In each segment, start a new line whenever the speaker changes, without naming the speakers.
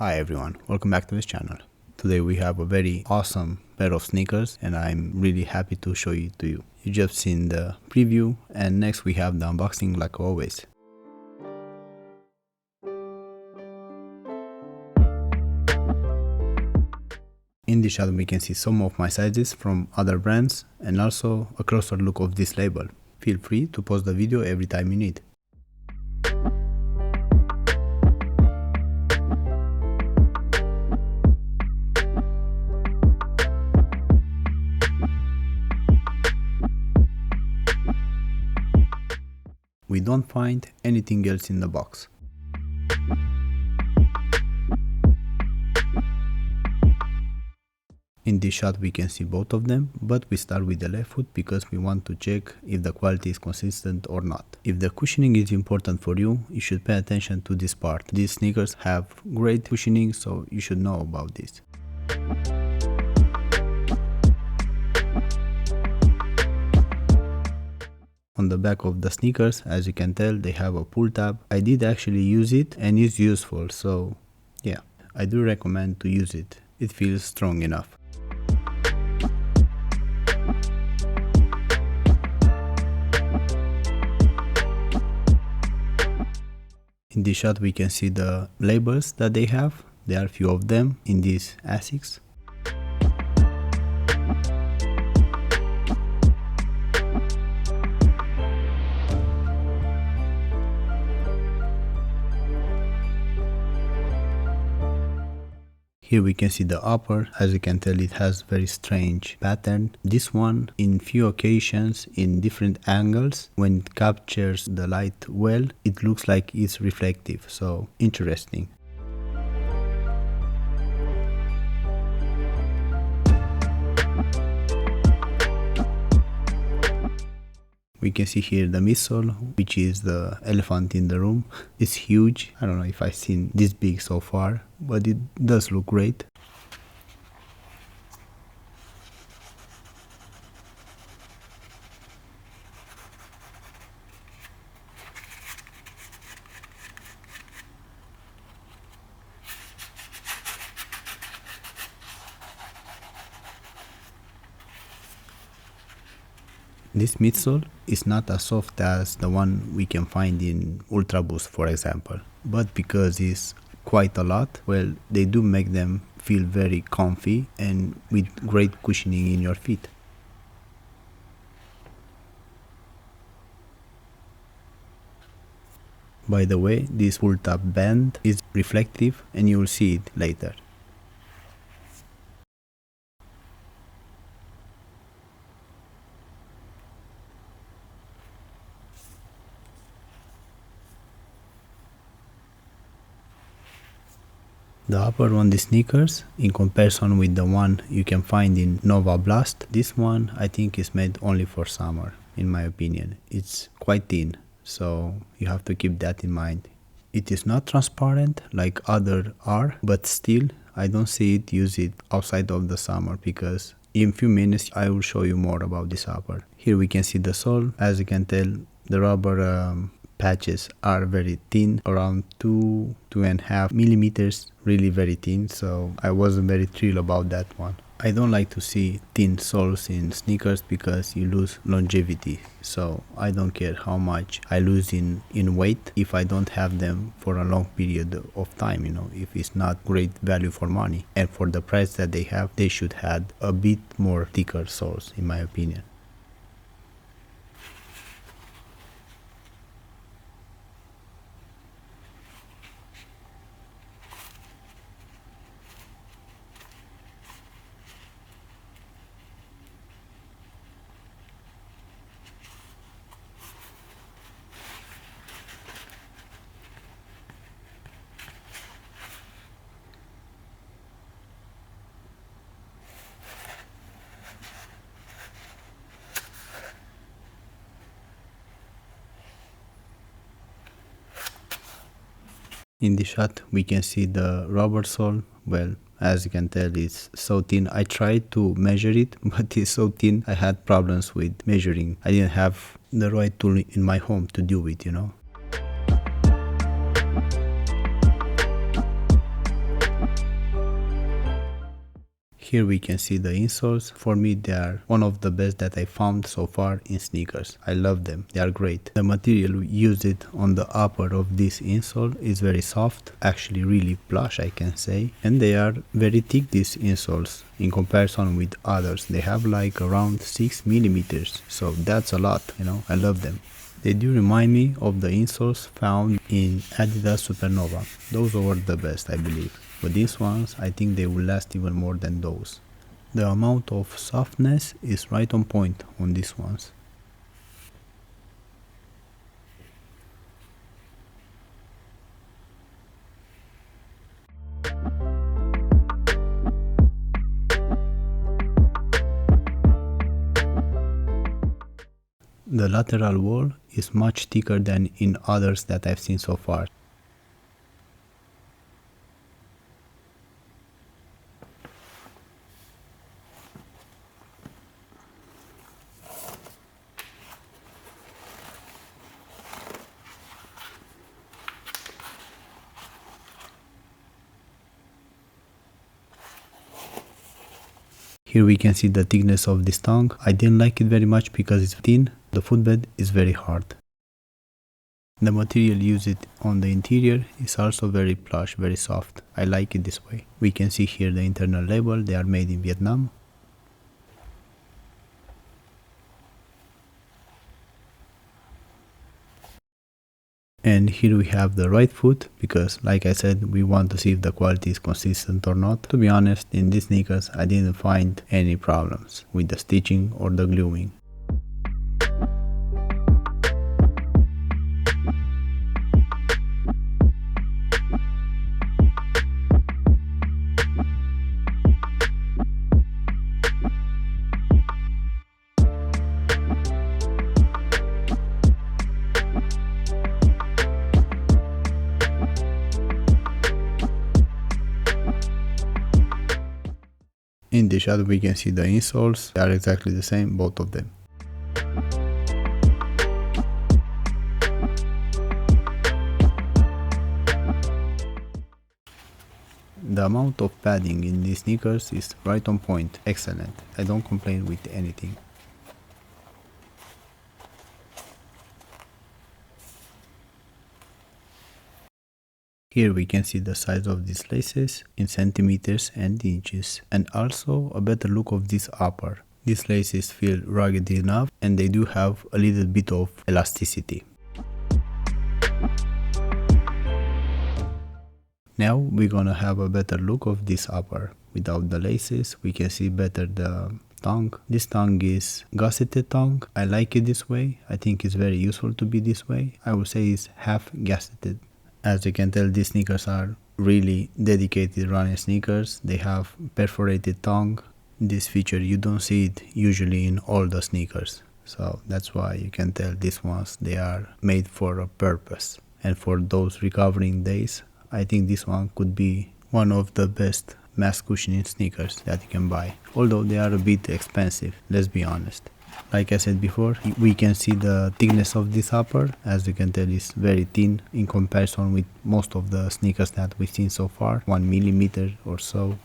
Hi everyone, welcome back to this channel. Today we have a very awesome pair of sneakers and I'm really happy to show it to you. You just seen the preview and next we have the unboxing like always. In this shot we can see some of my sizes from other brands and also a closer look of this label. Feel free to pause the video every time you need. We don't find anything else in the box. In this shot we can see both of them, but we start with the left foot because we want to check if the quality is consistent or not. If the cushioning is important for you, you should pay attention to this part. These sneakers have great cushioning, so you should know about this. On the back of the sneakers, as you can tell, they have a pull tab. I did actually use it and it's useful, so yeah, I do recommend to use it. It feels strong enough. In this shot we can see the labels that they have. There are a few of them in these Asics. Here we can see the upper. As you can tell, it has very strange pattern. This one, in few occasions, in different angles, when it captures the light well, it looks like it's reflective, so interesting. We can see here the midsole, which is the elephant in the room. It's huge. I don't know if I've seen this big so far, but it does look great. This midsole is not as soft as the one we can find in Ultra Boost, for example, but because it's quite a lot, well, they do make them feel very comfy and with great cushioning in your feet. By the way, this pull tab band is reflective and you will see it later. The upper on the sneakers, in comparison with the one you can find in Novablast, this one I think is made only for summer, in my opinion. It's quite thin, so you have to keep that in mind. It is not transparent like other are, but still I don't see it use it outside of the summer because in a few minutes I will show you more about this upper. Here we can see the sole. As you can tell, the rubber patches are very thin, around 2.5 millimeters, really very thin, so I wasn't very thrilled about that one. I don't like to see thin soles in sneakers because you lose longevity, so I don't care how much I lose in weight if I don't have them for a long period of time, you know, if it's not great value for money. And for the price that they have, they should have a bit more thicker soles, in my opinion. In this shot we can see the rubber sole. Well, as you can tell, it's so thin. I tried to measure it, but it's so thin I had problems with measuring. I didn't have the right tool in my home to do it, you know. Here we can see the insoles. For me, they are one of the best that I found so far in sneakers. I love them. They are great. The material used on the upper of this insole is very soft, actually really plush I can say, and they are very thick, these insoles, in comparison with others. They have like around 6 millimeters, so that's a lot, you know. I love them. They do remind me of the insoles found in Adidas Supernova. Those were the best, I believe. But these ones, I think they will last even more than those. The amount of softness is right on point on these ones. The lateral wall is much thicker than in others that I've seen so far. Here we can see the thickness of this tongue. I didn't like it very much because it's thin. The footbed is very hard. The material used on the interior is also very plush, very soft. I like it this way. We can see here the internal label. They are made in Vietnam. And here we have the right foot, because like I said, we want to see if the quality is consistent or not. To be honest, in these sneakers I didn't find any problems with the stitching or the gluing. In the shot we can see the insoles. They are exactly the same, both of them. The amount of padding in these sneakers is right on point, excellent. I don't complain with anything. Here we can see the size of these laces in centimeters and inches, and also a better look of this upper. These laces feel rugged enough and they do have a little bit of elasticity. Now we're gonna have a better look of this upper. Without the laces we can see better the tongue. This tongue is gusseted tongue. I like it this way. I think it's very useful to be this way. I would say it's half gusseted. As you can tell, these sneakers are really dedicated running sneakers. They have perforated tongue. This feature you don't see it usually in all the sneakers. So that's why you can tell these ones, they are made for a purpose. And for those recovering days, I think this one could be one of the best mass cushioning sneakers that you can buy. Although they are a bit expensive, let's be honest. Like I said before, we can see the thickness of this upper. As you can tell, it's very thin in comparison with most of the sneakers that we've seen so far, 1 millimeter or so.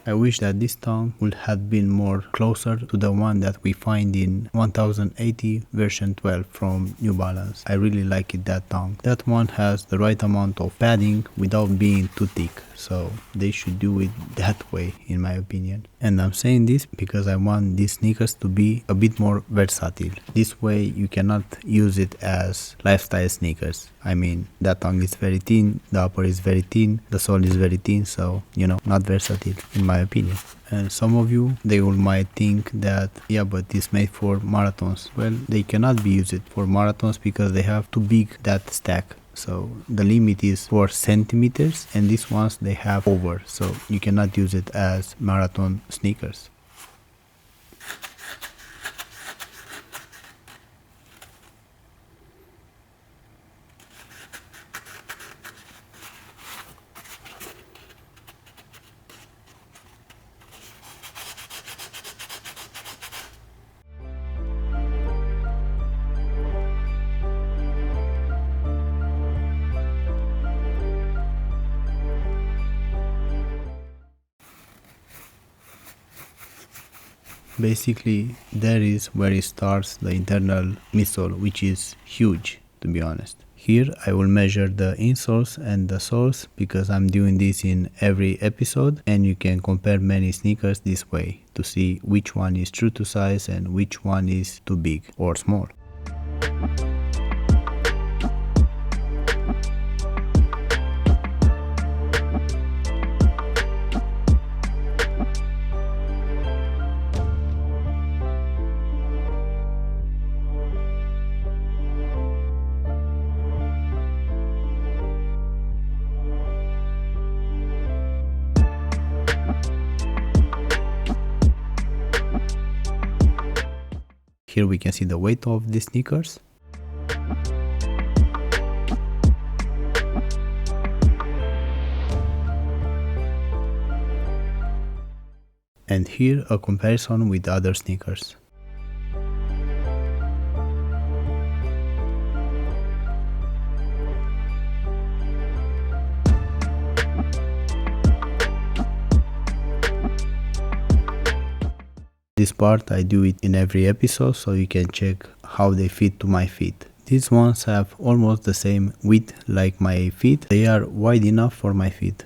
I wish that this tongue would have been more closer to the one that we find in 1080 version 12 from New Balance. I really like it, that tongue. That one has the right amount of padding without being too thick, so they should do it that way in my opinion. And I'm saying this because I want these sneakers to be a bit more versatile. This way you cannot use it as lifestyle sneakers. I mean, that tongue is very thin, the upper is very thin, the sole is very thin, so you know, not versatile in my opinion. And some of you, they will might think that, yeah, but it's made for marathons. Well, they cannot be used for marathons because they have too big that stack. So the limit is 4 centimeters, and these ones they have over, so you cannot use it as marathon sneakers. Basically, there is where it starts the internal midsole, which is huge, to be honest. Here I will measure the insoles and the soles because I'm doing this in every episode, and you can compare many sneakers this way to see which one is true to size and which one is too big or small. Here we can see the weight of the sneakers. And here a comparison with other sneakers. This part I do it in every episode so you can check how they fit to my feet. These ones have almost the same width like my feet. They are wide enough for my feet.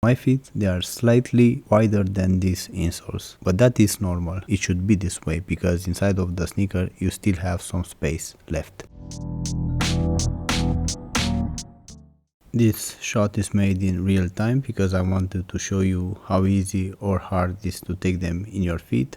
My feet, they are slightly wider than these insoles, but that is normal. It should be this way because inside of the sneaker you still have some space left. This shot is made in real time because I wanted to show you how easy or hard it is to take them in your feet.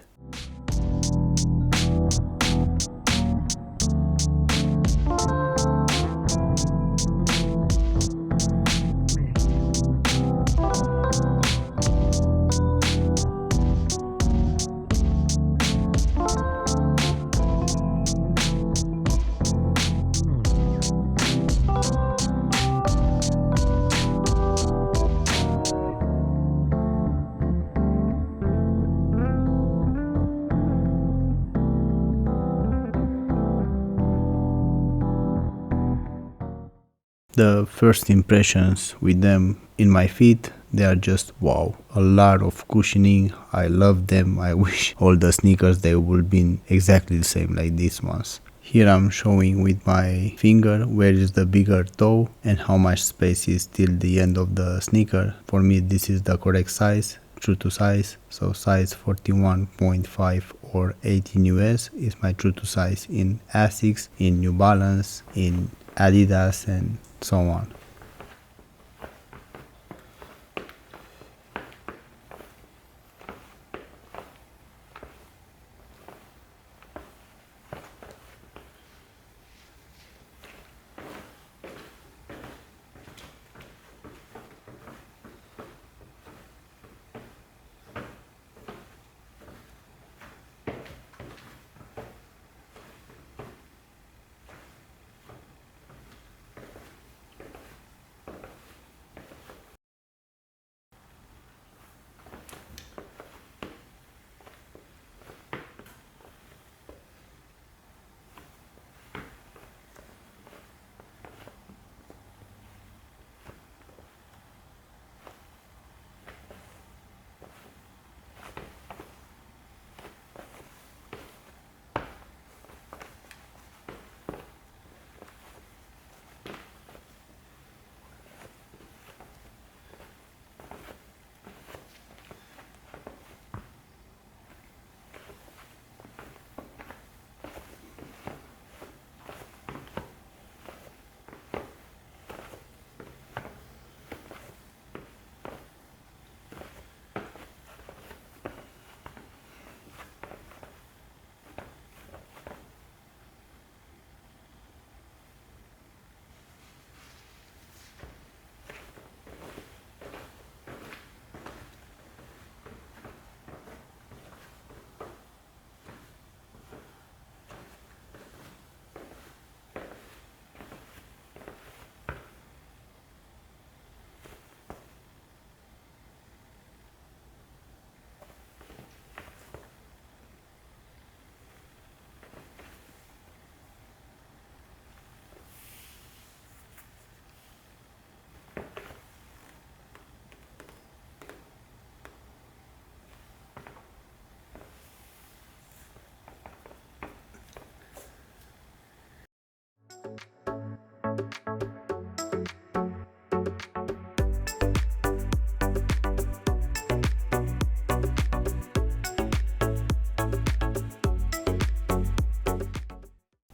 The first impressions with them in my feet, they are just wow. A lot of cushioning, I love them. I wish all the sneakers they would be exactly the same like these ones. Here I'm showing with my finger where is the bigger toe and how much space is till the end of the sneaker. For me this is the correct size, true to size. So size 41.5 or 18 US is my true to size in Asics, in New Balance, in Adidas and so on.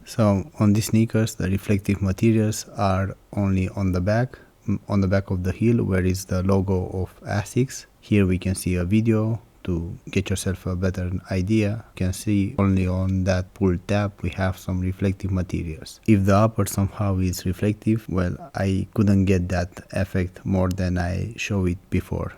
So on these sneakers, the reflective materials are only on the back of the heel, where is the logo of Asics. Here we can see a video to get yourself a better idea. You can see only on that pull tab we have some reflective materials. If the upper somehow is reflective, well, I couldn't get that effect more than I show it before.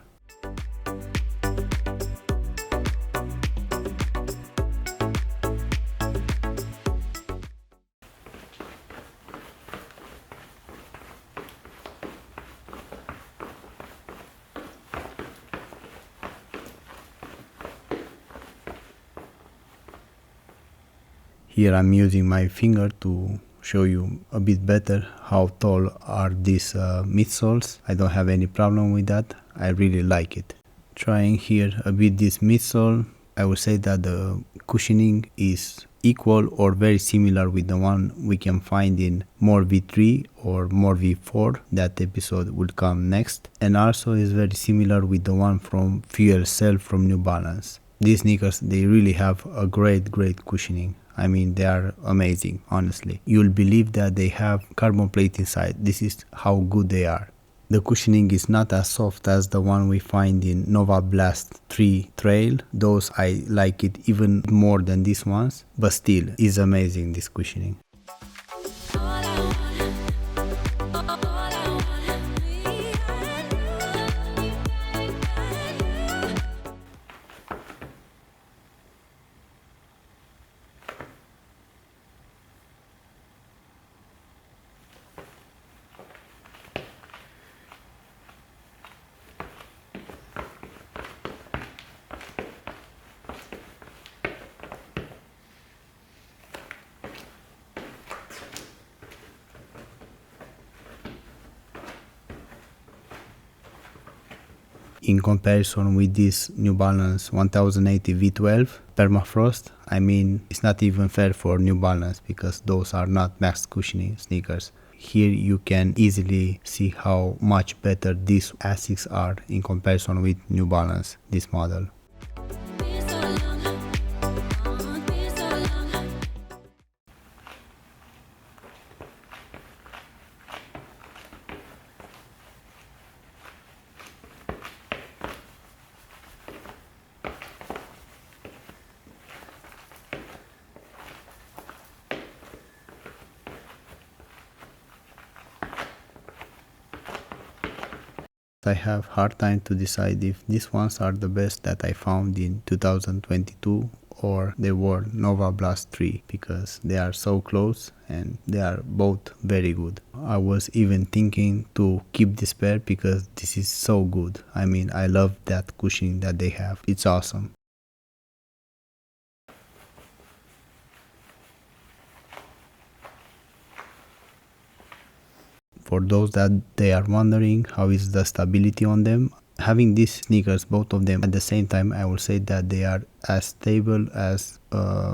Here I'm using my finger to show you a bit better how tall are these midsoles. I don't have any problem with that. I really like it. Trying here a bit this midsole, I would say that the cushioning is equal or very similar with the one we can find in more V3 or more V4. That episode will come next. And also is very similar with the one from FuelCell from New Balance. These sneakers, they really have a great cushioning. I mean, they are amazing, honestly. You'll believe that they have carbon plate inside. This is how good they are. The cushioning is not as soft as the one we find in Novablast 3 Trail. Those I like it even more than these ones, but still is amazing, this cushioning. In comparison with this New Balance 1080 V12 Permafrost, I mean, it's not even fair for New Balance because those are not max cushioning sneakers. Here you can easily see how much better these Asics are in comparison with New Balance, this model. I have hard time to decide if these ones are the best that I found in 2022 or they were Novablast 3 because they are so close and they are both very good. I was even thinking to keep this pair because this is so good. I mean, I love that cushioning that they have. It's awesome. For those that they are wondering how is the stability on them, having these sneakers, both of them at the same time, I will say that they are as stable as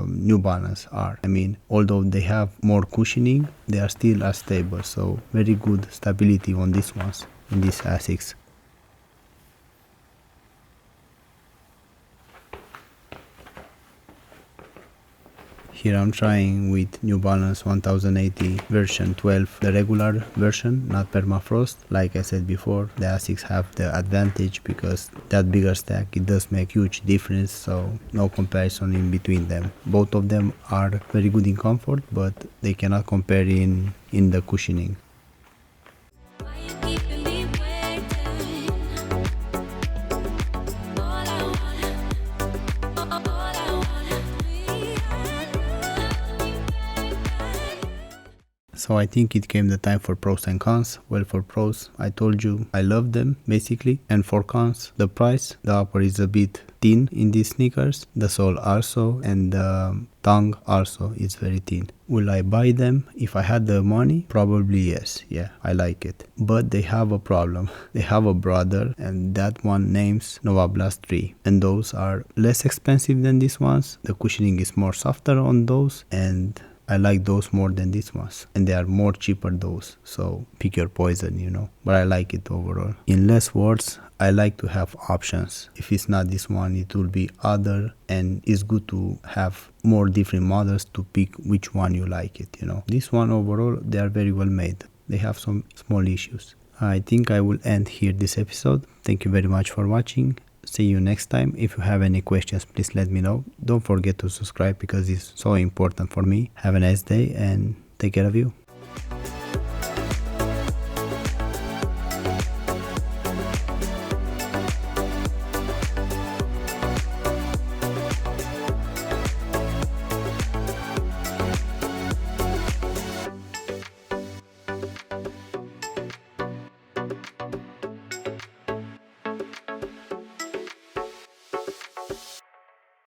New Balance are. I mean, although they have more cushioning, they are still as stable. So very good stability on these ones, in these Asics. Here I'm trying with New Balance 1080 version 12, the regular version, not Permafrost. Like I said before, the Asics have the advantage because that bigger stack, it does make huge difference, so no comparison in between them. Both of them are very good in comfort, but they cannot compare in the cushioning. So I think it came the time for pros and cons. Well, for pros, I told you I love them basically, and for cons, the price, the upper is a bit thin in these sneakers, the sole also, and the tongue also is very thin. Will I buy them? If I had the money, probably yes. Yeah, I like it. But they have a problem. They have a brother, and that one names Novablast 3. And those are less expensive than these ones. The cushioning is more softer on those, and I like those more than these ones, and they are more cheaper those, so pick your poison, you know, but I like it overall. In less words, I like to have options. If it's not this one, it will be other, and it's good to have more different models to pick which one you like it, you know. This one overall, they are very well made. They have some small issues. I think I will end here this episode. Thank you very much for watching. See you next time. If you have any questions, please let me know. Don't forget to subscribe because it's so important for me. Have a nice day and take care of you.